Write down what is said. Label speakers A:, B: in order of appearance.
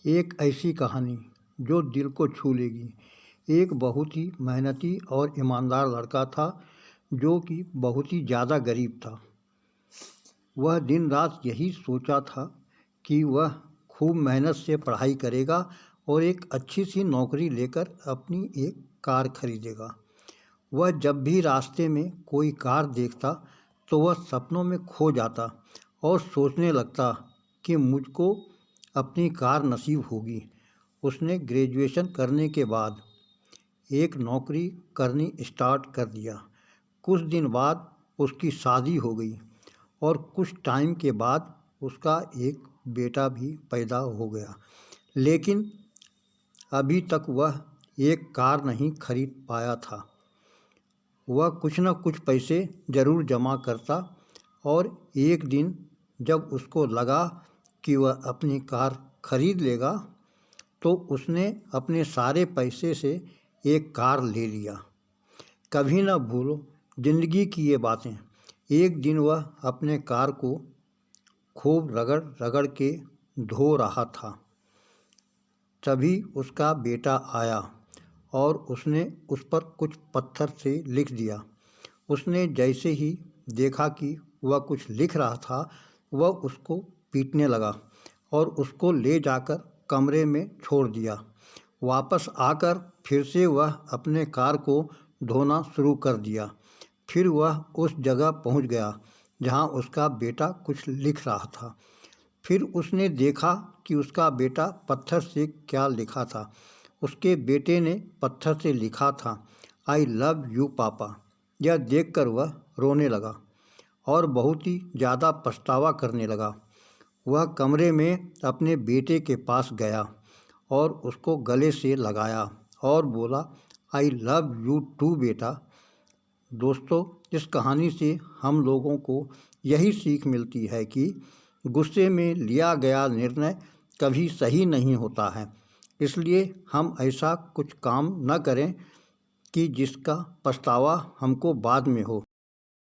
A: एक ऐसी कहानी जो दिल को छू लेगी। एक बहुत ही मेहनती और ईमानदार लड़का था जो कि बहुत ही ज़्यादा गरीब था। वह दिन रात यही सोचा था कि वह खूब मेहनत से पढ़ाई करेगा और एक अच्छी सी नौकरी लेकर अपनी एक कार खरीदेगा। वह जब भी रास्ते में कोई कार देखता तो वह सपनों में खो जाता और सोचने लगता कि मुझको अपनी कार नसीब होगी। उसने ग्रेजुएशन करने के बाद एक नौकरी करनी स्टार्ट कर दिया। कुछ दिन बाद उसकी शादी हो गई और कुछ टाइम के बाद उसका एक बेटा भी पैदा हो गया। लेकिन अभी तक वह एक कार नहीं खरीद पाया था। वह कुछ न कुछ पैसे ज़रूर जमा करता और एक दिन जब उसको लगा कि वह अपनी कार खरीद लेगा तो उसने अपने सारे पैसे से एक कार ले लिया। कभी न भूलो ज़िंदगी की ये बातें। एक दिन वह अपने कार को खूब रगड़ रगड़ के धो रहा था। तभी उसका बेटा आया और उसने उस पर कुछ पत्थर से लिख दिया। उसने जैसे ही देखा कि वह कुछ लिख रहा था वह उसको पीटने लगा और उसको ले जाकर कमरे में छोड़ दिया। वापस आकर फिर से वह अपने कार को धोना शुरू कर दिया। फिर वह उस जगह पहुंच गया जहां उसका बेटा कुछ लिख रहा था। फिर उसने देखा कि उसका बेटा पत्थर से क्या लिखा था। उसके बेटे ने पत्थर से लिखा था, आई लव यू पापा। यह देखकर वह रोने लगा और बहुत ही ज़्यादा पछतावा करने लगा। वह कमरे में अपने बेटे के पास गया और उसको गले से लगाया और बोला, आई लव यू टू बेटा। दोस्तों, इस कहानी से हम लोगों को यही सीख मिलती है कि गुस्से में लिया गया निर्णय कभी सही नहीं होता है। इसलिए हम ऐसा कुछ काम न करें कि जिसका पछतावा हमको बाद में हो।